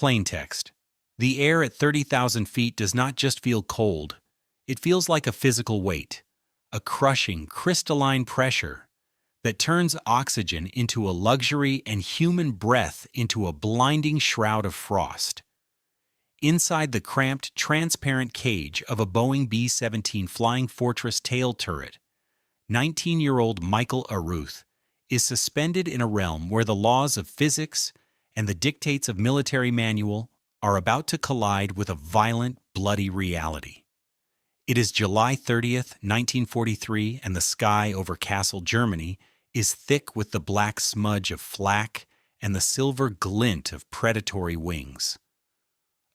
Plain text. The air at 30,000 feet does not just feel cold. It feels like a physical weight, a crushing, crystalline pressure that turns oxygen into a luxury and human breath into a blinding shroud of frost. Inside the cramped, transparent cage of a Boeing B-17 Flying Fortress tail turret, 19-year-old Michael Arooth is suspended in a realm where the laws of physics and the dictates of military manual are about to collide with a violent, bloody reality. It is July 30th, 1943, and the sky over Kassel, Germany, is thick with the black smudge of flak and the silver glint of predatory wings.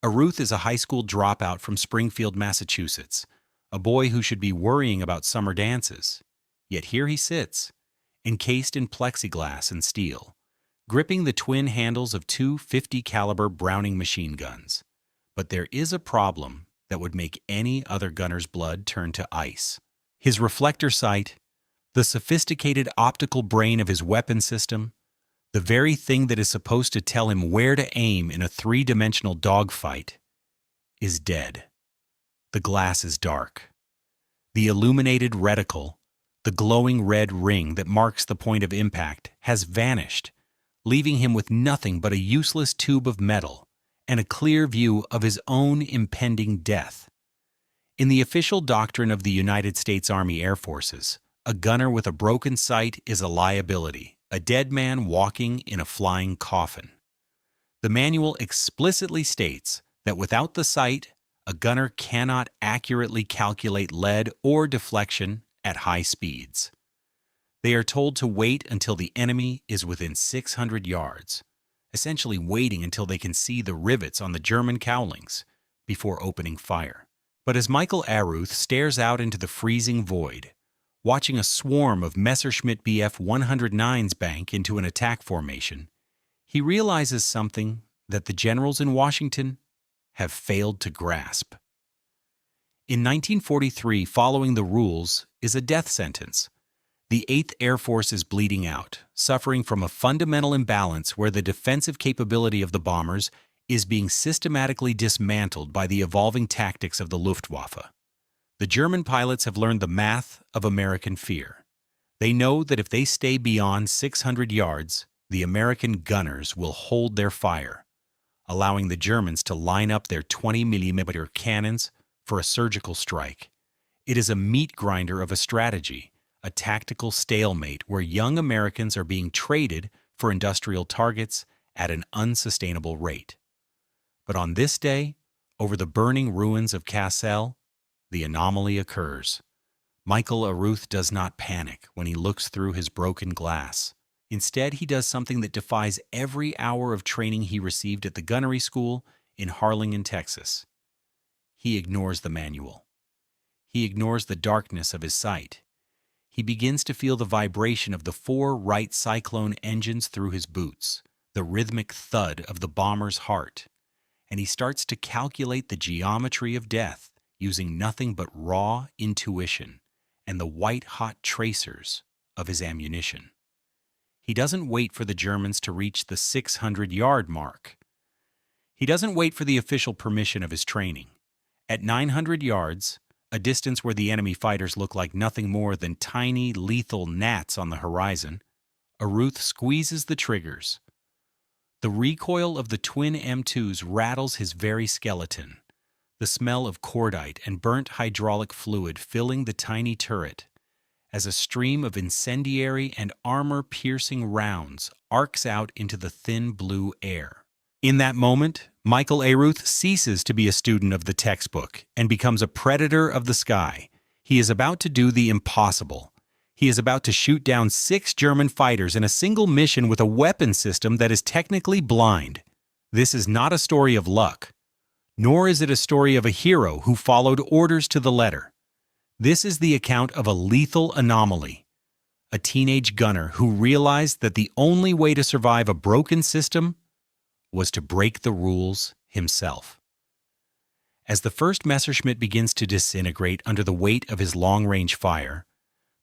Arooth is a high school dropout from Springfield, Massachusetts, a boy who should be worrying about summer dances. Yet here he sits, encased in plexiglass and steel, gripping the twin handles of two .50 caliber Browning machine guns. But there is a problem that would make any other gunner's blood turn to ice. His reflector sight, the sophisticated optical brain of his weapon system, the very thing that is supposed to tell him where to aim in a three-dimensional dogfight, is dead. The glass is dark. The illuminated reticle, the glowing red ring that marks the point of impact, has vanished, leaving him with nothing but a useless tube of metal and a clear view of his own impending death. In the official doctrine of the United States Army Air Forces, a gunner with a broken sight is a liability, a dead man walking in a flying coffin. The manual explicitly states that without the sight, a gunner cannot accurately calculate lead or deflection at high speeds. They are told to wait until the enemy is within 600 yards, essentially waiting until they can see the rivets on the German cowlings before opening fire. But as Michael Arooth stares out into the freezing void, watching a swarm of Messerschmitt Bf 109s bank into an attack formation, he realizes something that the generals in Washington have failed to grasp. In 1943, following the rules is a death sentence. The 8th Air Force is bleeding out, suffering from a fundamental imbalance where the defensive capability of the bombers is being systematically dismantled by the evolving tactics of the Luftwaffe. The German pilots have learned the math of American fear. They know that if they stay beyond 600 yards, the American gunners will hold their fire, allowing the Germans to line up their 20mm cannons for a surgical strike. It is a meat grinder of a strategy, a tactical stalemate where young Americans are being traded for industrial targets at an unsustainable rate. But on this day, over the burning ruins of Kassel, the anomaly occurs. Michael Arooth does not panic when he looks through his broken glass. Instead, he does something that defies every hour of training he received at the gunnery school in Harlingen, Texas. He ignores the manual. He ignores the darkness of his sight. He begins to feel the vibration of the 4 Wright Cyclone engines through his boots, the rhythmic thud of the bomber's heart, and he starts to calculate the geometry of death using nothing but raw intuition and the white-hot tracers of his ammunition. He doesn't wait for the Germans to reach the 600-yard mark. He doesn't wait for the official permission of his training. At 900 yards, a distance where the enemy fighters look like nothing more than tiny, lethal gnats on the horizon, Arooth squeezes the triggers. The recoil of the twin M2s rattles his very skeleton, the smell of cordite and burnt hydraulic fluid filling the tiny turret, as a stream of incendiary and armor-piercing rounds arcs out into the thin blue air. In that moment, Michael Arooth ceases to be a student of the textbook and becomes a predator of the sky. He is about to do the impossible. He is about to shoot down 6 German fighters in a single mission with a weapon system that is technically blind. This is not a story of luck, nor is it a story of a hero who followed orders to the letter. This is the account of a lethal anomaly, a teenage gunner who realized that the only way to survive a broken system was to break the rules himself. As the first Messerschmitt begins to disintegrate under the weight of his long-range fire,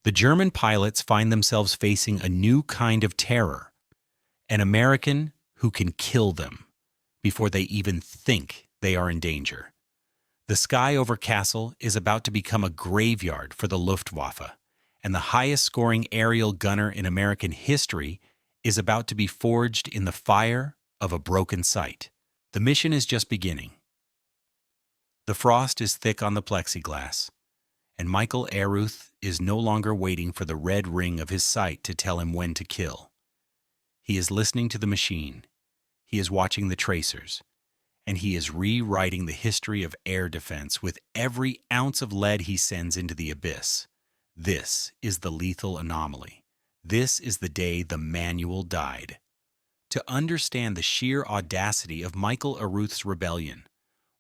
the German pilots find themselves facing a new kind of terror, an American who can kill them, before they even think they are in danger. The sky over Kassel is about to become a graveyard for the Luftwaffe, and the highest-scoring aerial gunner in American history is about to be forged in the fire of a broken sight. The mission is just beginning. The frost is thick on the plexiglass, and Michael Arooth is no longer waiting for the red ring of his sight to tell him when to kill. He is listening to the machine, he is watching the tracers, and he is rewriting the history of air defense with every ounce of lead he sends into the abyss. This is the lethal anomaly. This is the day the manual died. To understand the sheer audacity of Michael Arooth's rebellion,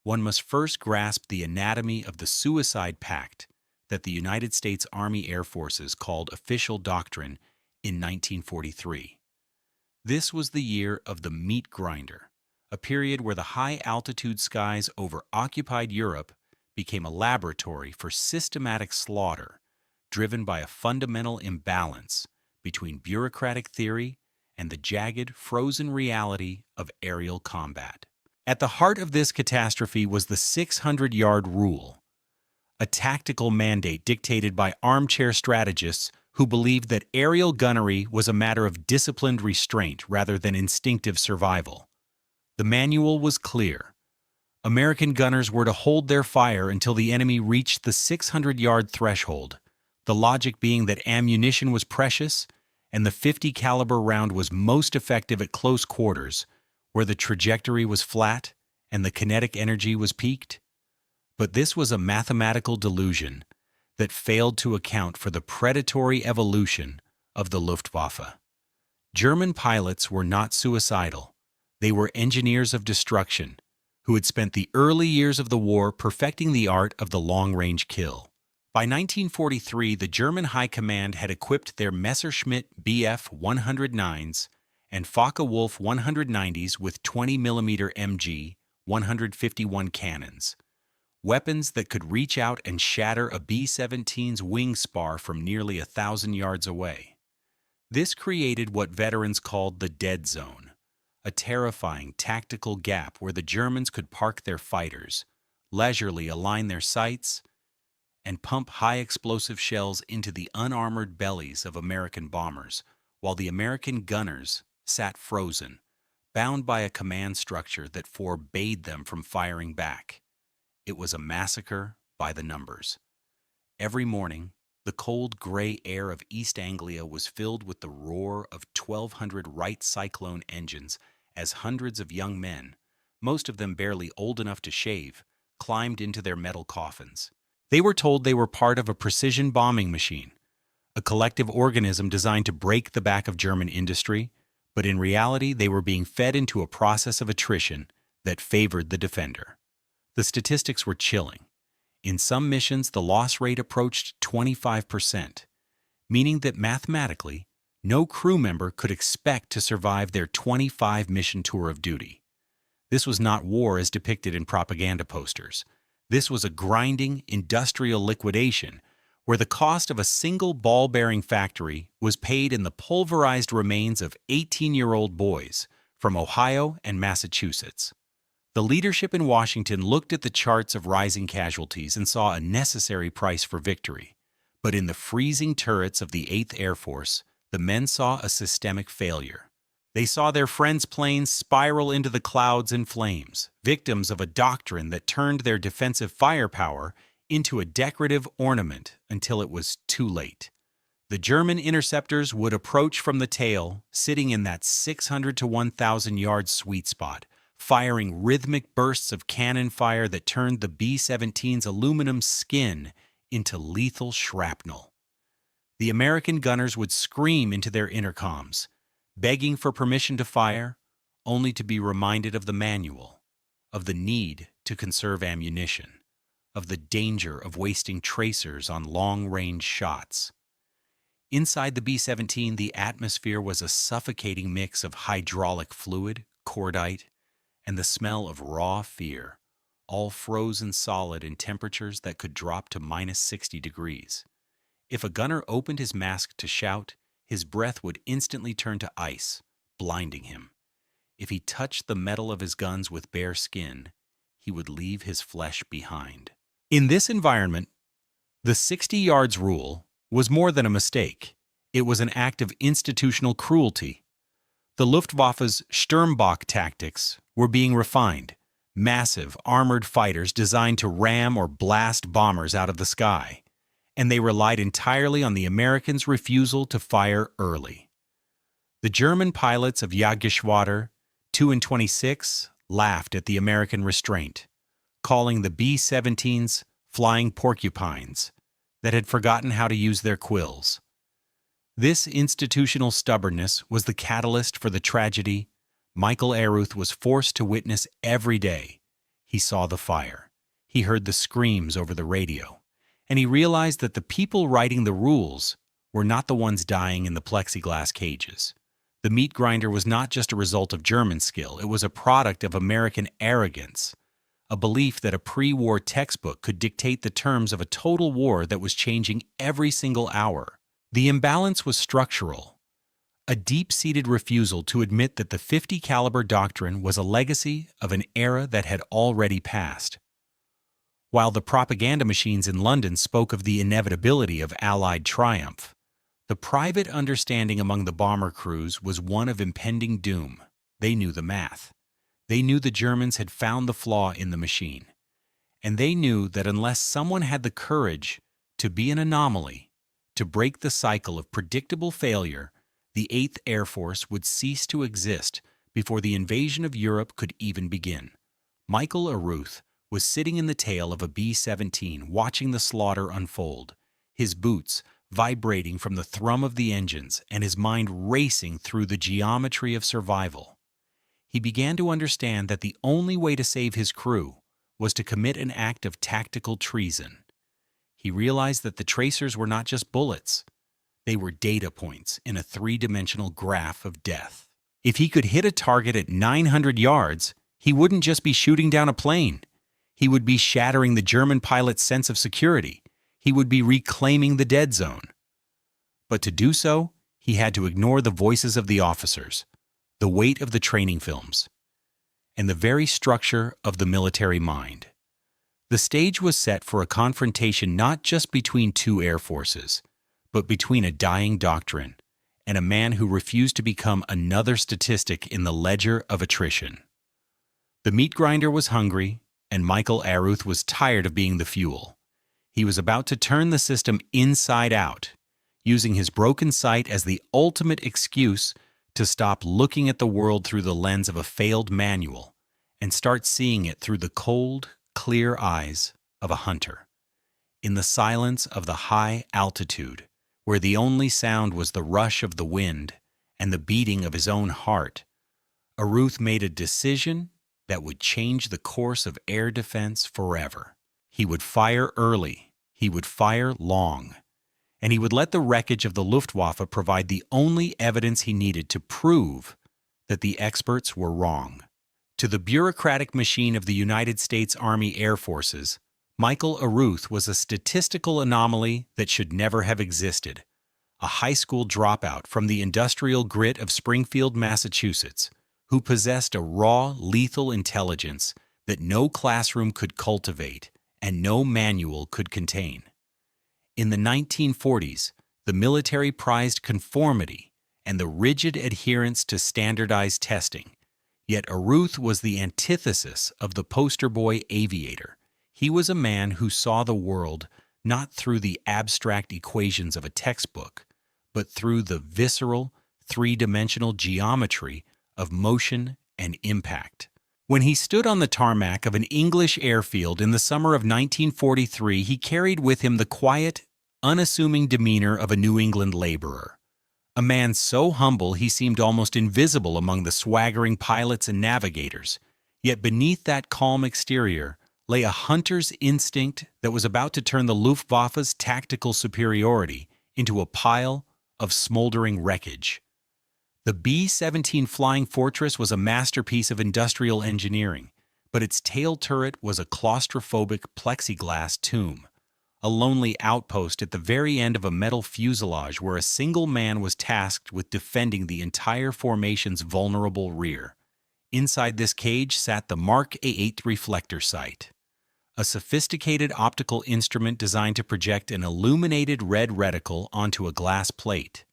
one must first grasp the anatomy of the suicide pact that the United States Army Air Forces called official doctrine in 1943. This was the year of the meat grinder, a period where the high-altitude skies over occupied Europe became a laboratory for systematic slaughter, driven by a fundamental imbalance between bureaucratic theory and the jagged, frozen reality of aerial combat. At the heart of this catastrophe was the 600-yard rule, a tactical mandate dictated by armchair strategists who believed that aerial gunnery was a matter of disciplined restraint rather than instinctive survival. The manual was clear. American gunners were to hold their fire until the enemy reached the 600-yard threshold, the logic being that ammunition was precious and the .50 caliber round was most effective at close quarters, where the trajectory was flat and the kinetic energy was peaked. But this was a mathematical delusion that failed to account for the predatory evolution of the Luftwaffe. German pilots were not suicidal. They were engineers of destruction who had spent the early years of the war perfecting the art of the long-range kill. By 1943, the German High Command had equipped their Messerschmitt Bf 109s and Focke-Wulf 190s with 20mm MG 151 cannons, weapons that could reach out and shatter a B-17's wing spar from nearly 1,000 yards away. This created what veterans called the dead zone, a terrifying tactical gap where the Germans could park their fighters, leisurely align their sights, and pump high-explosive shells into the unarmored bellies of American bombers, while the American gunners sat frozen, bound by a command structure that forbade them from firing back. It was a massacre by the numbers. Every morning, the cold gray air of East Anglia was filled with the roar of 1,200 Wright Cyclone engines as hundreds of young men, most of them barely old enough to shave, climbed into their metal coffins. They were told they were part of a precision bombing machine, a collective organism designed to break the back of German industry, but in reality they were being fed into a process of attrition that favored the defender. The statistics were chilling. In some missions, the loss rate approached 25%, meaning that mathematically, no crew member could expect to survive their 25-mission tour of duty. This was not war as depicted in propaganda posters. This was a grinding, industrial liquidation where the cost of a single ball-bearing factory was paid in the pulverized remains of 18-year-old boys from Ohio and Massachusetts. The leadership in Washington looked at the charts of rising casualties and saw a necessary price for victory. But in the freezing turrets of the 8th Air Force, the men saw a systemic failure. They saw their friends' planes spiral into the clouds in flames, victims of a doctrine that turned their defensive firepower into a decorative ornament until it was too late. The German interceptors would approach from the tail, sitting in that 600 to 1,000 yard sweet spot, firing rhythmic bursts of cannon fire that turned the B-17's aluminum skin into lethal shrapnel. The American gunners would scream into their intercoms, begging for permission to fire, only to be reminded of the manual, of the need to conserve ammunition, of the danger of wasting tracers on long-range shots. Inside the B-17, the atmosphere was a suffocating mix of hydraulic fluid, cordite, and the smell of raw fear, all frozen solid in temperatures that could drop to minus 60 degrees. If a gunner opened his mask to shout, his breath would instantly turn to ice, blinding him. if he touched the metal of his guns with bare skin, he would leave his flesh behind. In this environment, the 60 yards rule was more than a mistake. It was an act of institutional cruelty. The Luftwaffe's Sturmbach tactics were being refined, massive, armored fighters designed to ram or blast bombers out of the sky, and they relied entirely on the Americans' refusal to fire early. The German pilots of Jagdgeschwader 2 and 26 laughed at the American restraint, calling the B-17s flying porcupines that had forgotten how to use their quills. This institutional stubbornness was the catalyst for the tragedy Michael Arooth was forced to witness every day. He saw the fire, he heard the screams over the radio, and he realized that the people writing the rules were not the ones dying in the plexiglass cages. The meat grinder was not just a result of German skill, it was a product of American arrogance, a belief that a pre-war textbook could dictate the terms of a total war that was changing every single hour. The imbalance was structural, a deep-seated refusal to admit that the 50 caliber doctrine was a legacy of an era that had already passed. While the propaganda machines in London spoke of the inevitability of Allied triumph, the private understanding among the bomber crews was one of impending doom. They knew the math. They knew the Germans had found the flaw in the machine. And they knew that unless someone had the courage to be an anomaly, to break the cycle of predictable failure, the 8th Air Force would cease to exist before the invasion of Europe could even begin. Michael Arooth was sitting in the tail of a B-17 watching the slaughter unfold, his boots vibrating from the thrum of the engines and his mind racing through the geometry of survival. He began to understand that the only way to save his crew was to commit an act of tactical treason. He realized that the tracers were not just bullets. They were data points in a three-dimensional graph of death. If he could hit a target at 900 yards, he wouldn't just be shooting down a plane. He would be shattering the German pilot's sense of security. He would be reclaiming the dead zone. But to do so, he had to ignore the voices of the officers, the weight of the training films, and the very structure of the military mind. The stage was set for a confrontation not just between two air forces, but between a dying doctrine and a man who refused to become another statistic in the ledger of attrition. The meat grinder was hungry, and Michael Arooth was tired of being the fuel. He was about to turn the system inside out, using his broken sight as the ultimate excuse to stop looking at the world through the lens of a failed manual and start seeing it through the cold, clear eyes of a hunter. In the silence of the high altitude, where the only sound was the rush of the wind and the beating of his own heart, Arooth made a decision that would change the course of air defense forever. He would fire early, he would fire long, and he would let the wreckage of the Luftwaffe provide the only evidence he needed to prove that the experts were wrong. To the bureaucratic machine of the United States Army Air Forces, Michael Arooth was a statistical anomaly that should never have existed, a high school dropout from the industrial grit of Springfield, Massachusetts, who possessed a raw, lethal intelligence that no classroom could cultivate and no manual could contain. In the 1940s, the military prized conformity and the rigid adherence to standardized testing. Yet Arooth was the antithesis of the poster boy aviator. He was a man who saw the world not through the abstract equations of a textbook, but through the visceral, three-dimensional geometry of motion and impact. When he stood on the tarmac of an English airfield in the summer of 1943, he carried with him the quiet, unassuming demeanor of a New England laborer. A man so humble he seemed almost invisible among the swaggering pilots and navigators. Yet beneath that calm exterior lay a hunter's instinct that was about to turn the Luftwaffe's tactical superiority into a pile of smoldering wreckage. The B-17 Flying Fortress was a masterpiece of industrial engineering, but its tail turret was a claustrophobic plexiglass tomb, a lonely outpost at the very end of a metal fuselage where a single man was tasked with defending the entire formation's vulnerable rear. Inside this cage sat the Mark A8 reflector sight, a sophisticated optical instrument designed to project an illuminated red reticle onto a glass plate,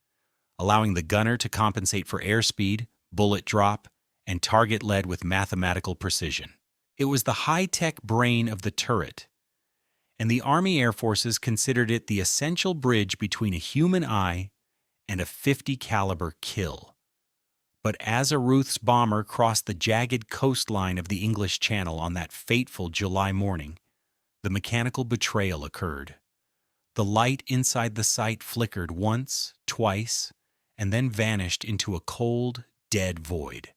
allowing the gunner to compensate for airspeed, bullet drop, and target lead with mathematical precision. It was the high-tech brain of the turret, and the Army Air Forces considered it the essential bridge between a human eye and a .50 caliber kill. But as Arooth's bomber crossed the jagged coastline of the English Channel on that fateful July morning, the mechanical betrayal occurred. The light inside the sight flickered once, twice, and then vanished into a cold, dead void.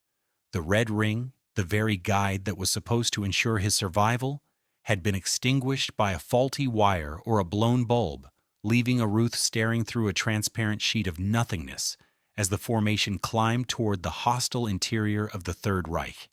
The red ring, the very guide that was supposed to ensure his survival, had been extinguished by a faulty wire or a blown bulb, leaving Arooth staring through a transparent sheet of nothingness as the formation climbed toward the hostile interior of the Third Reich.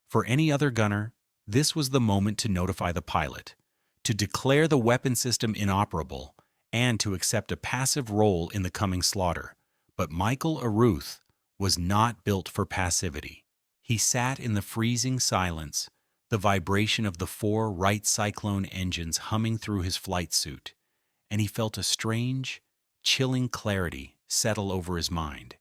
For any other gunner, this was the moment to notify the pilot, to declare the weapon system inoperable, and to accept a passive role in the coming slaughter. But Michael Arooth was not built for passivity. He sat in the freezing silence, the vibration of the 4 Wright Cyclone engines humming through his flight suit, and he felt a strange, chilling clarity settle over his mind.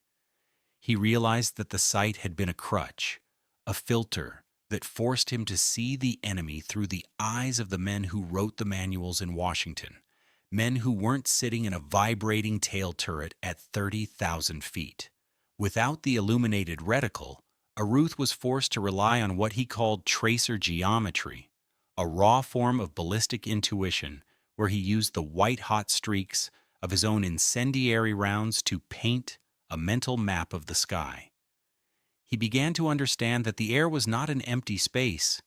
He realized that the sight had been a crutch, a filter that forced him to see the enemy through the eyes of the men who wrote the manuals in Washington, men who weren't sitting in a vibrating tail turret at 30,000 feet. Without the illuminated reticle, Arooth was forced to rely on what he called tracer geometry, a raw form of ballistic intuition where he used the white-hot streaks of his own incendiary rounds to paint a mental map of the sky. He began to understand that the air was not an empty space,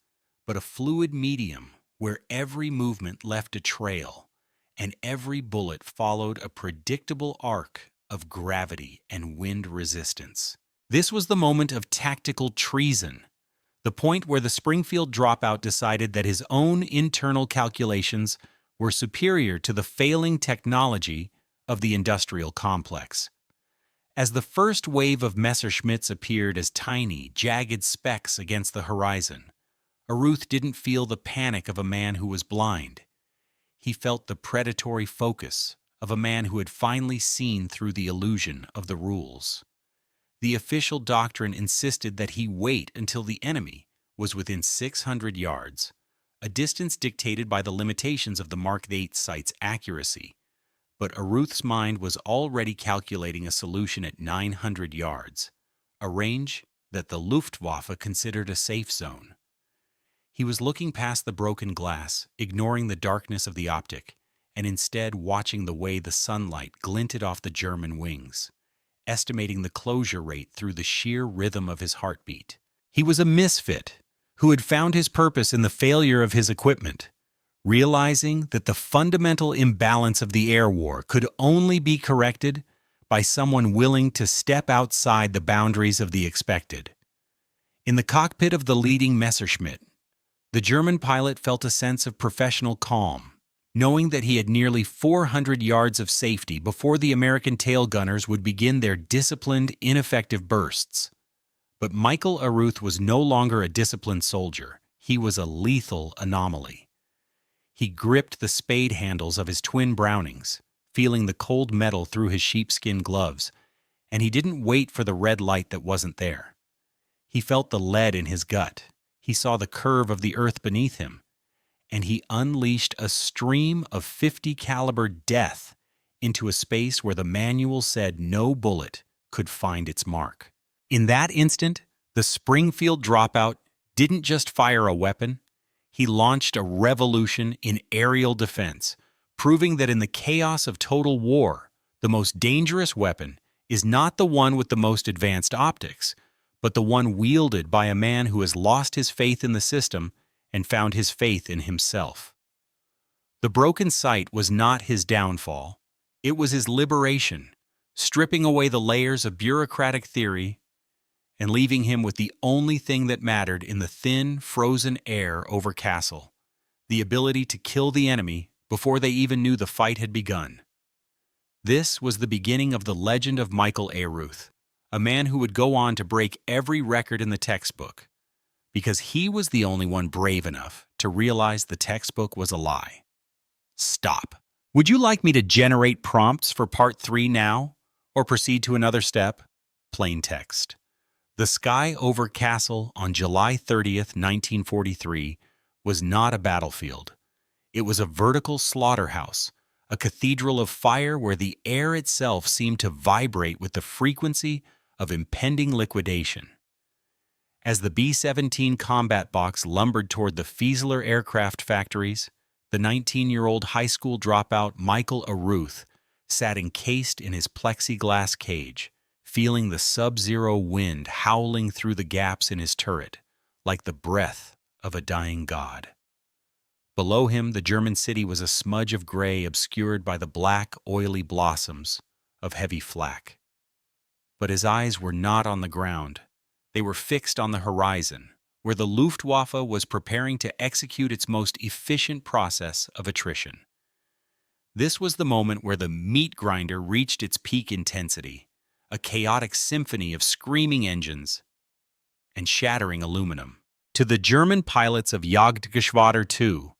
but a fluid medium where every movement left a trail, and every bullet followed a predictable arc of gravity and wind resistance. This was the moment of tactical treason, the point where the Springfield dropout decided that his own internal calculations were superior to the failing technology of the industrial complex. As the first wave of Messerschmitts appeared as tiny, jagged specks against the horizon, Arooth didn't feel the panic of a man who was blind. He felt the predatory focus of a man who had finally seen through the illusion of the rules. The official doctrine insisted that he wait until the enemy was within 600 yards, a distance dictated by the limitations of the Mark VIII sight's accuracy. But Arooth's mind was already calculating a solution at 900 yards, a range that the Luftwaffe considered a safe zone. He was looking past the broken glass, ignoring the darkness of the optic, and instead watching the way the sunlight glinted off the German wings, estimating the closure rate through the sheer rhythm of his heartbeat. He was a misfit who had found his purpose in the failure of his equipment, realizing that the fundamental imbalance of the air war could only be corrected by someone willing to step outside the boundaries of the expected. In the cockpit of the leading Messerschmitt, the German pilot felt a sense of professional calm, knowing that he had nearly 400 yards of safety before the American tail gunners would begin their disciplined, ineffective bursts. But Michael Arooth was no longer a disciplined soldier. He was a lethal anomaly. He gripped the spade handles of his twin Brownings, feeling the cold metal through his sheepskin gloves, and he didn't wait for the red light that wasn't there. He felt the lead in his gut. He saw the curve of the earth beneath him, and he unleashed a stream of .50 caliber death into a space where the manual said no bullet could find its mark. In that instant, the Springfield dropout didn't just fire a weapon, he launched a revolution in aerial defense, proving that in the chaos of total war, the most dangerous weapon is not the one with the most advanced optics, but the one wielded by a man who has lost his faith in the system and found his faith in himself. The broken sight was not his downfall. It was his liberation, stripping away the layers of bureaucratic theory and leaving him with the only thing that mattered in the thin, frozen air over Kassel, the ability to kill the enemy before they even knew the fight had begun. This was the beginning of the legend of Michael Arooth, a man who would go on to break every record in the textbook, because he was the only one brave enough to realize the textbook was a lie. Stop. Would you like me to generate prompts for part 3 now, or proceed to another step? Plain text. The sky over Castle on July 30th, 1943, was not a battlefield. It was a vertical slaughterhouse, a cathedral of fire where the air itself seemed to vibrate with the frequency of impending liquidation. As the B-17 combat box lumbered toward the Fieseler aircraft factories, the 19-year-old high school dropout Michael Arooth sat encased in his plexiglass cage, feeling the sub-zero wind howling through the gaps in his turret, like the breath of a dying god. Below him, the German city was a smudge of gray obscured by the black, oily blossoms of heavy flak. But his eyes were not on the ground. They were fixed on the horizon, where the Luftwaffe was preparing to execute its most efficient process of attrition. This was the moment where the meat grinder reached its peak intensity, a chaotic symphony of screaming engines and shattering aluminum. To the German pilots of Jagdgeschwader 2,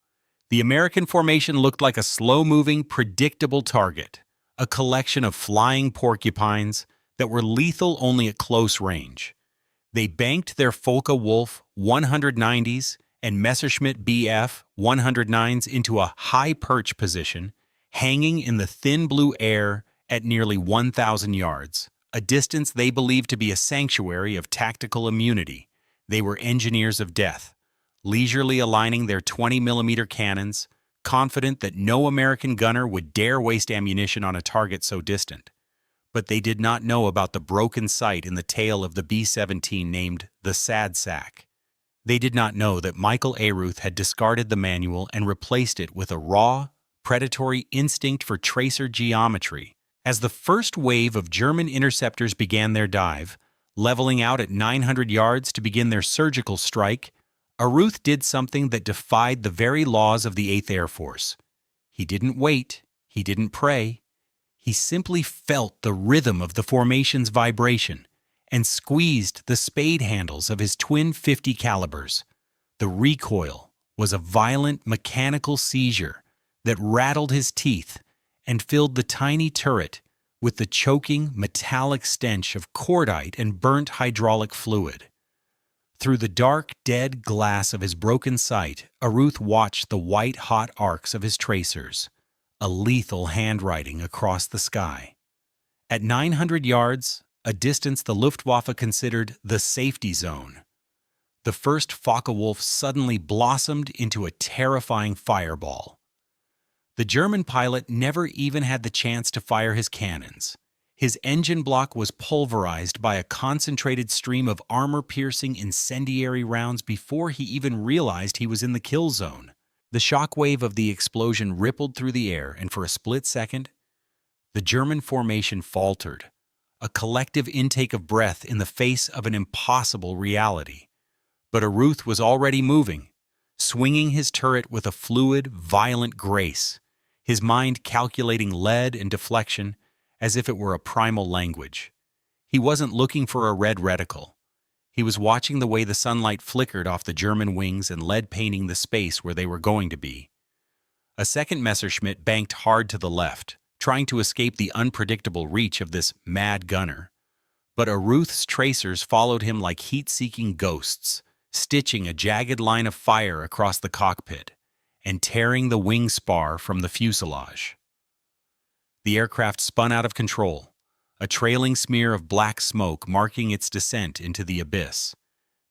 the American formation looked like a slow-moving, predictable target, a collection of flying porcupines that were lethal only at close range. They banked their Focke-Wulf 190s and Messerschmitt Bf 109s into a high perch position, hanging in the thin blue air at nearly 1,000 yards, a distance they believed to be a sanctuary of tactical immunity. They were engineers of death, leisurely aligning their 20mm cannons, confident that no American gunner would dare waste ammunition on a target so distant. But they did not know about the broken sight in the tail of the B-17 named the Sad Sack. They did not know that Michael Arooth had discarded the manual and replaced it with a raw, predatory instinct for tracer geometry. As the first wave of German interceptors began their dive, leveling out at 900 yards to begin their surgical strike, Arooth did something that defied the very laws of the 8th Air Force. He didn't wait. He didn't pray. He simply felt the rhythm of the formation's vibration and squeezed the spade handles of his twin .50 calibers. The recoil was a violent mechanical seizure that rattled his teeth and filled the tiny turret with the choking metallic stench of cordite and burnt hydraulic fluid. Through the dark, dead glass of his broken sight, Arooth watched the white-hot arcs of his tracers, a lethal handwriting across the sky. At 900 yards, a distance the Luftwaffe considered the safety zone, the first Focke-Wulf suddenly blossomed into a terrifying fireball. The German pilot never even had the chance to fire his cannons. His engine block was pulverized by a concentrated stream of armor-piercing incendiary rounds before he even realized he was in the kill zone. The shockwave of the explosion rippled through the air, and for a split second, the German formation faltered, a collective intake of breath in the face of an impossible reality. But Arooth was already moving, swinging his turret with a fluid, violent grace, his mind calculating lead and deflection as if it were a primal language. He wasn't looking for a red reticle. He was watching the way the sunlight flickered off the German wings and lead painting the space where they were going to be. A second Messerschmitt banked hard to the left, trying to escape the unpredictable reach of this mad gunner. But Arooth's tracers followed him like heat-seeking ghosts, stitching a jagged line of fire across the cockpit and tearing the wing spar from the fuselage. The aircraft spun out of control, a trailing smear of black smoke marking its descent into the abyss.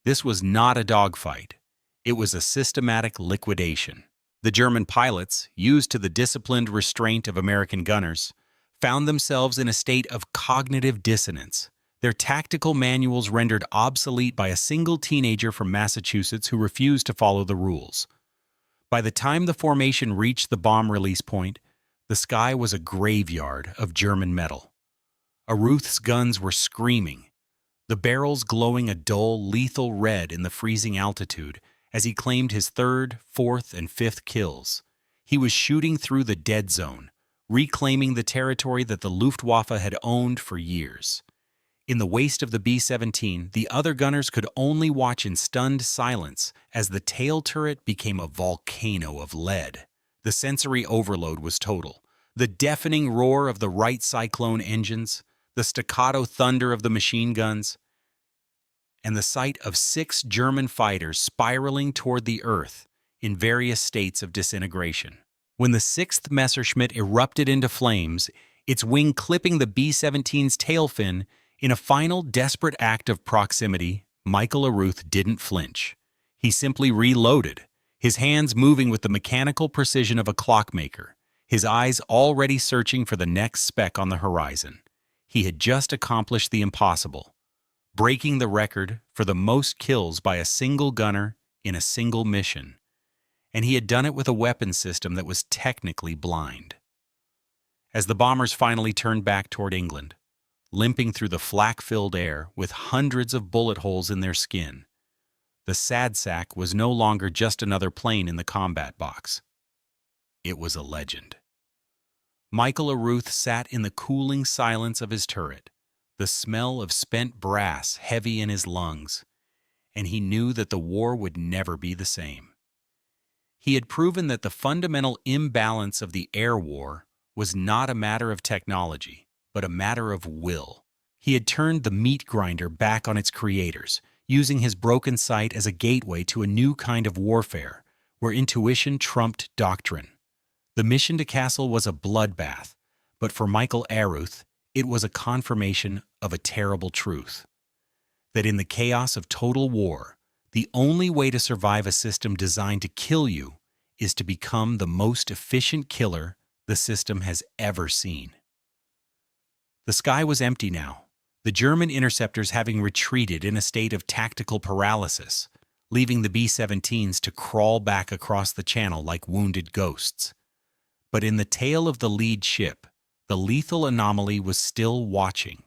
This was not a dogfight. It was a systematic liquidation. The German pilots, used to the disciplined restraint of American gunners, found themselves in a state of cognitive dissonance, their tactical manuals rendered obsolete by a single teenager from Massachusetts who refused to follow the rules. By the time the formation reached the bomb release point, the sky was a graveyard of German metal. Arooth's guns were screaming, the barrels glowing a dull, lethal red in the freezing altitude as he claimed his third, fourth, and fifth kills. He was shooting through the dead zone, reclaiming the territory that the Luftwaffe had owned for years. In the waist of the B-17, the other gunners could only watch in stunned silence as the tail turret became a volcano of lead. The sensory overload was total. The deafening roar of the Wright Cyclone engines, the staccato thunder of the machine guns, and the sight of 6 German fighters spiraling toward the earth in various states of disintegration. When the 6th Messerschmitt erupted into flames, its wing clipping the B-17's tail fin in a final desperate act of proximity, Michael Arooth didn't flinch. He simply reloaded, his hands moving with the mechanical precision of a clockmaker, his eyes already searching for the next speck on the horizon. He had just accomplished the impossible, breaking the record for the most kills by a single gunner in a single mission. And he had done it with a weapons system that was technically blind. As the bombers finally turned back toward England, limping through the flak-filled air with hundreds of bullet holes in their skin, the sad sack was no longer just another plane in the combat box. It was a legend. Michael Arooth sat in the cooling silence of his turret, the smell of spent brass heavy in his lungs, and he knew that the war would never be the same. He had proven that the fundamental imbalance of the air war was not a matter of technology, but a matter of will. He had turned the meat grinder back on its creators, using his broken sight as a gateway to a new kind of warfare, where intuition trumped doctrine. The mission to Kassel was a bloodbath, but for Michael Arooth, it was a confirmation of a terrible truth. That in the chaos of total war, the only way to survive a system designed to kill you is to become the most efficient killer the system has ever seen. The sky was empty now, the German interceptors having retreated in a state of tactical paralysis, leaving the B-17s to crawl back across the channel like wounded ghosts. But in the tail of the lead ship, the lethal anomaly was still watching,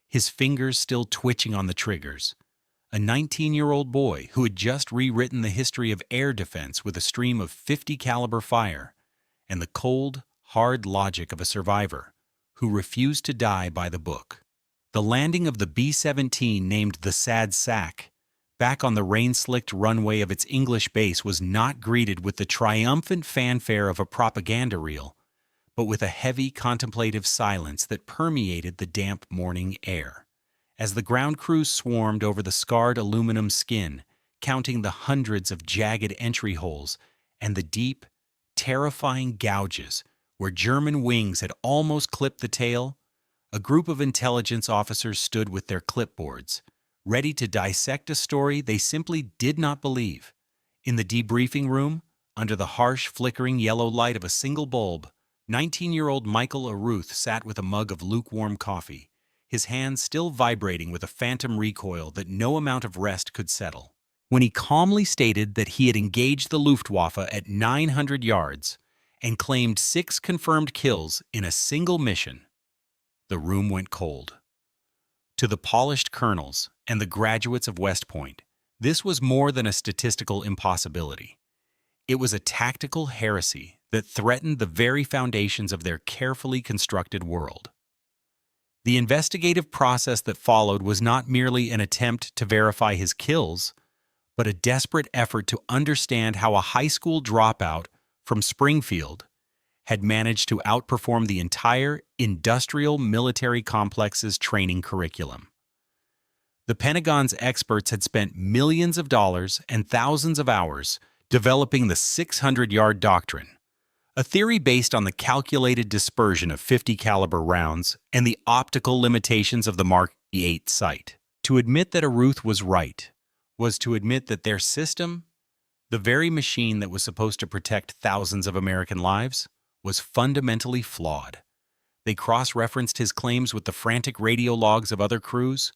his fingers still twitching on the triggers. A 19-year-old boy who had just rewritten the history of air defense with a stream of .50 caliber fire, and the cold, hard logic of a survivor who refused to die by the book. The landing of the B-17 named the Sad Sack back on the rain-slicked runway of its English base was not greeted with the triumphant fanfare of a propaganda reel, but with a heavy contemplative silence that permeated the damp morning air. As the ground crews swarmed over the scarred aluminum skin, counting the hundreds of jagged entry holes and the deep, terrifying gouges where German wings had almost clipped the tail, a group of intelligence officers stood with their clipboards, ready to dissect a story they simply did not believe. In the debriefing room, under the harsh, flickering yellow light of a single bulb, 19-year-old Michael Arooth sat with a mug of lukewarm coffee, his hands still vibrating with a phantom recoil that no amount of rest could settle. When he calmly stated that he had engaged the Luftwaffe at 900 yards and claimed 6 confirmed kills in a single mission, the room went cold. To the polished colonels and the graduates of West Point, this was more than a statistical impossibility. It was a tactical heresy that threatened the very foundations of their carefully constructed world. The investigative process that followed was not merely an attempt to verify his kills, but a desperate effort to understand how a high school dropout from Springfield had managed to outperform the entire industrial military complex's training curriculum. The Pentagon's experts had spent millions of dollars and thousands of hours developing the 600-yard doctrine, a theory based on the calculated dispersion of .50 caliber rounds and the optical limitations of the Mark 8 sight. To admit that Arooth was right was to admit that their system, the very machine that was supposed to protect thousands of American lives, was fundamentally flawed. They cross-referenced his claims with the frantic radio logs of other crews,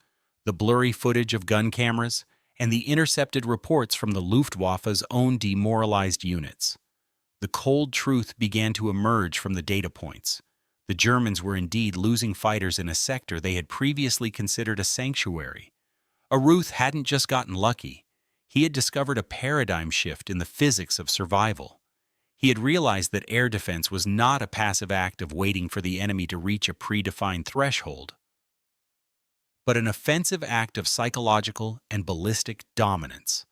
the blurry footage of gun cameras, and the intercepted reports from the Luftwaffe's own demoralized units. The cold truth began to emerge from the data points. The Germans were indeed losing fighters in a sector they had previously considered a sanctuary. Arooth hadn't just gotten lucky. He had discovered a paradigm shift in the physics of survival. He had realized that air defense was not a passive act of waiting for the enemy to reach a predefined threshold, but an offensive act of psychological and ballistic dominance.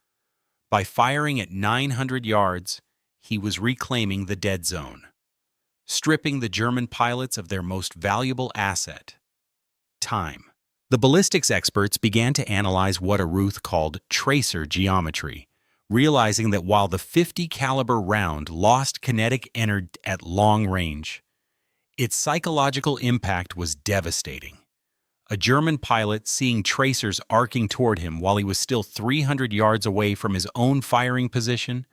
By firing at 900 yards, he was reclaiming the dead zone, stripping the German pilots of their most valuable asset, time. The ballistics experts began to analyze what Arooth called tracer geometry, realizing that while the 50 caliber round lost kinetic energy at long range, its psychological impact was devastating. A German pilot, seeing tracers arcing toward him while he was still 300 yards away from his own firing position,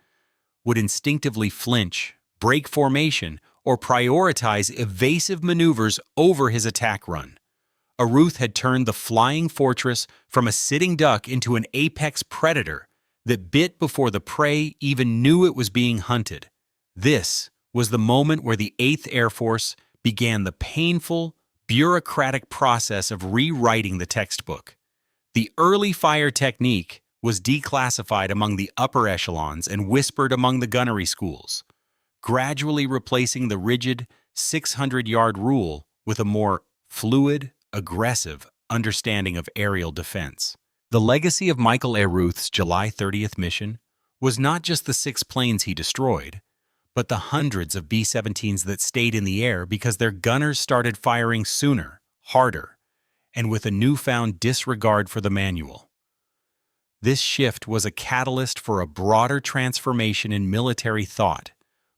would instinctively flinch, break formation, or prioritize evasive maneuvers over his attack run. Arooth had turned the flying fortress from a sitting duck into an apex predator that bit before the prey even knew it was being hunted. This was the moment where the 8th Air Force began the painful, bureaucratic process of rewriting the textbook. The early fire technique was declassified among the upper echelons and whispered among the gunnery schools, gradually replacing the rigid 600-yard rule with a more fluid, aggressive understanding of aerial defense. The legacy of Michael Arooth's July 30th mission was not just the 6 planes he destroyed, but the hundreds of B-17s that stayed in the air because their gunners started firing sooner, harder, and with a newfound disregard for the manual. This shift was a catalyst for a broader transformation in military thought,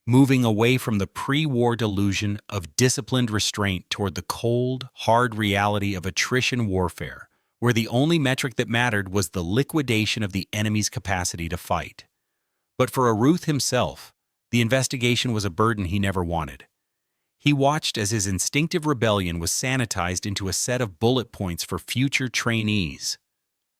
moving away from the pre-war delusion of disciplined restraint toward the cold, hard reality of attrition warfare, where the only metric that mattered was the liquidation of the enemy's capacity to fight. But for Arooth himself, the investigation was a burden he never wanted. He watched as his instinctive rebellion was sanitized into a set of bullet points for future trainees.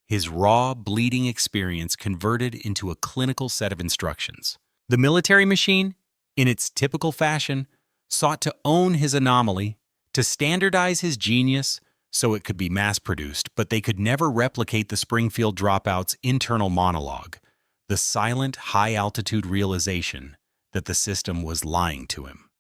His raw, bleeding experience converted into a clinical set of instructions. The military machine, in its typical fashion, sought to own his anomaly, to standardize his genius so it could be mass-produced, but they could never replicate the Springfield dropout's internal monologue, the silent, high-altitude realization that the system was lying to him.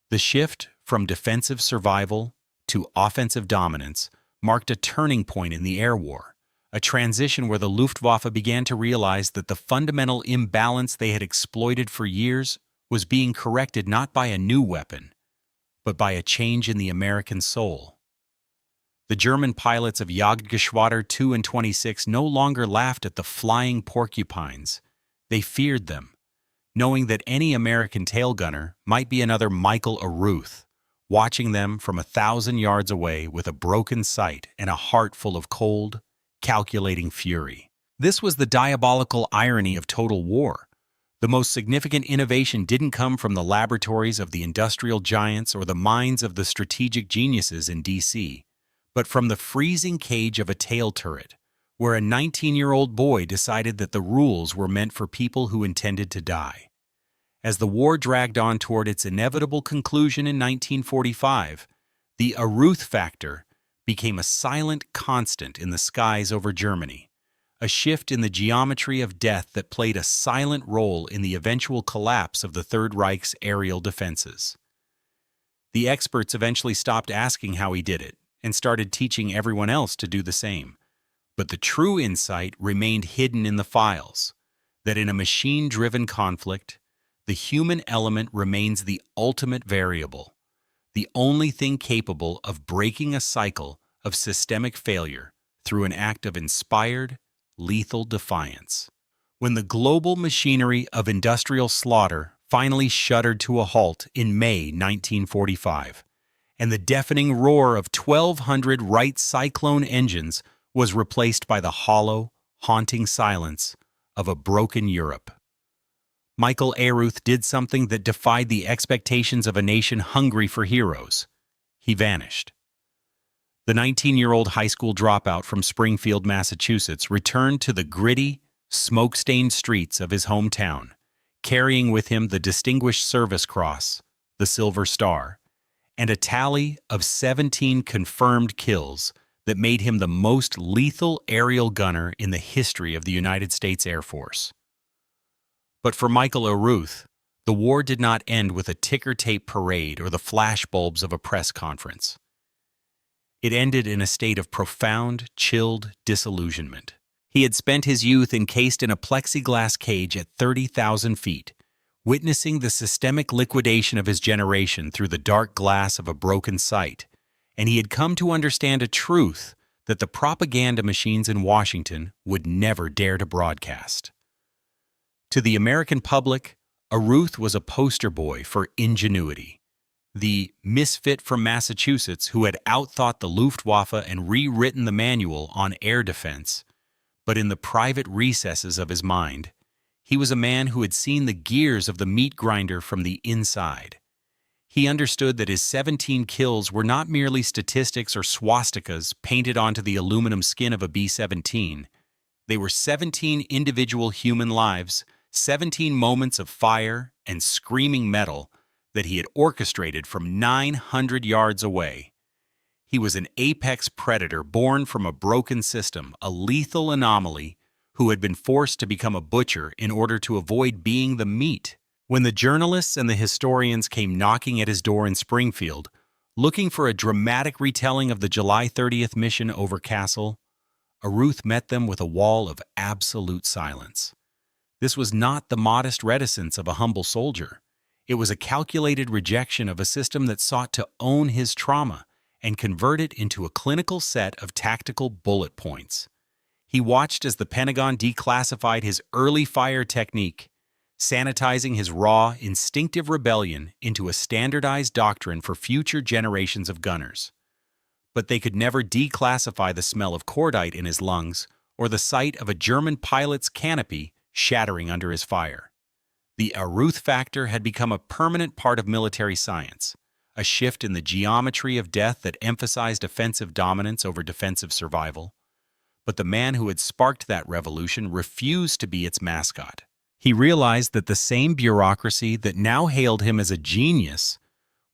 The shift from defensive survival to offensive dominance marked a turning point in the air war, a transition where the Luftwaffe began to realize that the fundamental imbalance they had exploited for years was being corrected not by a new weapon, but by a change in the American soul. The German pilots of Jagdgeschwader 2 and 26 no longer laughed at the flying porcupines. They feared them, knowing that any American tail gunner might be another Michael Arooth, watching them from 1,000 yards away with a broken sight and a heart full of cold, calculating fury. This was the diabolical irony of total war. The most significant innovation didn't come from the laboratories of the industrial giants or the minds of the strategic geniuses in D.C., but from the freezing cage of a tail turret, where a 19-year-old boy decided that the rules were meant for people who intended to die. As the war dragged on toward its inevitable conclusion in 1945, the Arooth factor became a silent constant in the skies over Germany, a shift in the geometry of death that played a silent role in the eventual collapse of the Third Reich's aerial defenses. The experts eventually stopped asking how he did it and started teaching everyone else to do the same. But the true insight remained hidden in the files, that in a machine-driven conflict, the human element remains the ultimate variable, the only thing capable of breaking a cycle of systemic failure through an act of inspired, lethal defiance. When the global machinery of industrial slaughter finally shuddered to a halt in May 1945, and the deafening roar of 1,200 Wright Cyclone engines was replaced by the hollow, haunting silence of a broken Europe, Michael Arooth did something that defied the expectations of a nation hungry for heroes. He vanished. The 19-year-old high school dropout from Springfield, Massachusetts, returned to the gritty, smoke-stained streets of his hometown, carrying with him the Distinguished Service Cross, the Silver Star, and a tally of 17 confirmed kills that made him the most lethal aerial gunner in the history of the United States Air Force. But for Michael Arooth, the war did not end with a ticker-tape parade or the flashbulbs of a press conference. It ended in a state of profound, chilled disillusionment. He had spent his youth encased in a plexiglass cage at 30,000 feet, witnessing the systemic liquidation of his generation through the dark glass of a broken sight, and he had come to understand a truth that the propaganda machines in Washington would never dare to broadcast. To the American public, Arooth was a poster boy for ingenuity, the misfit from Massachusetts who had outthought the Luftwaffe and rewritten the manual on air defense. But in the private recesses of his mind, he was a man who had seen the gears of the meat grinder from the inside. He understood that his 17 kills were not merely statistics or swastikas painted onto the aluminum skin of a B-17. They were 17 individual human lives, 17 moments of fire and screaming metal that he had orchestrated from 900 yards away. He was an apex predator born from a broken system, a lethal anomaly who had been forced to become a butcher in order to avoid being the meat. When the journalists and the historians came knocking at his door in Springfield, looking for a dramatic retelling of the July 30th mission over Castle, Arooth met them with a wall of absolute silence. This was not the modest reticence of a humble soldier. It was a calculated rejection of a system that sought to own his trauma and convert it into a clinical set of tactical bullet points. He watched as the Pentagon declassified his early fire technique, sanitizing his raw, instinctive rebellion into a standardized doctrine for future generations of gunners. But they could never declassify the smell of cordite in his lungs or the sight of a German pilot's canopy shattering under his fire. The Arooth factor had become a permanent part of military science, a shift in the geometry of death that emphasized offensive dominance over defensive survival. But the man who had sparked that revolution refused to be its mascot. He realized that the same bureaucracy that now hailed him as a genius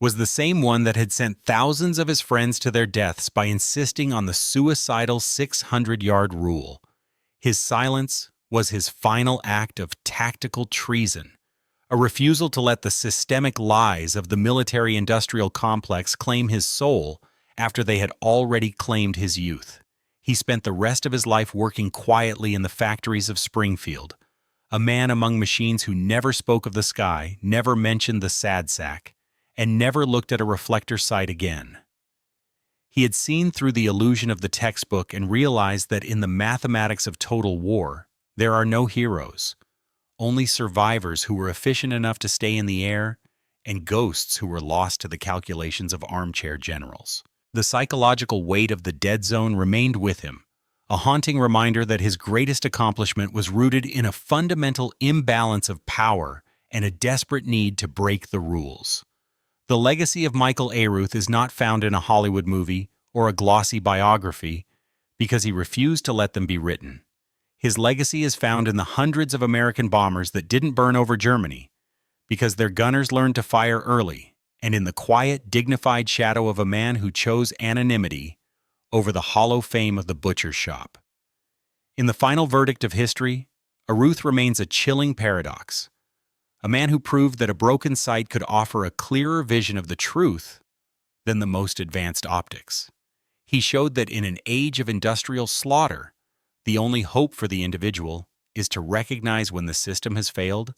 was the same one that had sent thousands of his friends to their deaths by insisting on the suicidal 600-yard rule. His silence was his final act of tactical treason, a refusal to let the systemic lies of the military-industrial complex claim his soul after they had already claimed his youth. He spent the rest of his life working quietly in the factories of Springfield, a man among machines who never spoke of the sky, never mentioned the sad sack, and never looked at a reflector sight again. He had seen through the illusion of the textbook and realized that in the mathematics of total war, there are no heroes, only survivors who were efficient enough to stay in the air and ghosts who were lost to the calculations of armchair generals. The psychological weight of the dead zone remained with him, a haunting reminder that his greatest accomplishment was rooted in a fundamental imbalance of power and a desperate need to break the rules. The legacy of Michael Arooth is not found in a Hollywood movie or a glossy biography because he refused to let them be written. His legacy is found in the hundreds of American bombers that didn't burn over Germany because their gunners learned to fire early, and in the quiet, dignified shadow of a man who chose anonymity over the hollow fame of the butcher's shop. In the final verdict of history, Arooth remains a chilling paradox, a man who proved that a broken sight could offer a clearer vision of the truth than the most advanced optics. He showed that in an age of industrial slaughter, the only hope for the individual is to recognize when the system has failed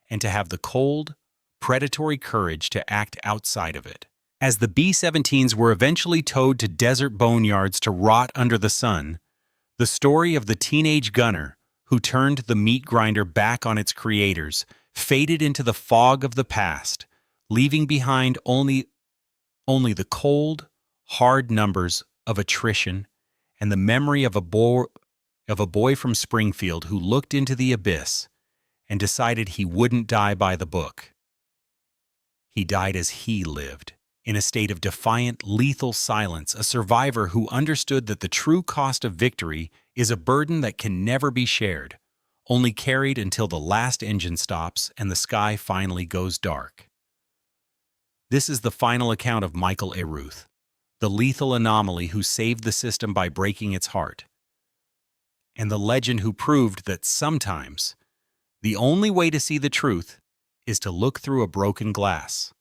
and to have the cold, predatory courage to act outside of it. As the B-17s were eventually towed to desert boneyards to rot under the sun, the story of the teenage gunner who turned the meat grinder back on its creators faded into the fog of the past, leaving behind only the cold, hard numbers of attrition and the memory of a boy from Springfield who looked into the abyss and decided he wouldn't die by the book. He died as he lived, in a state of defiant, lethal silence, a survivor who understood that the true cost of victory is a burden that can never be shared, only carried until the last engine stops and the sky finally goes dark. This is the final account of Michael Arooth, the lethal anomaly who saved the system by breaking its heart, and the legend who proved that sometimes the only way to see the truth is to look through a broken glass.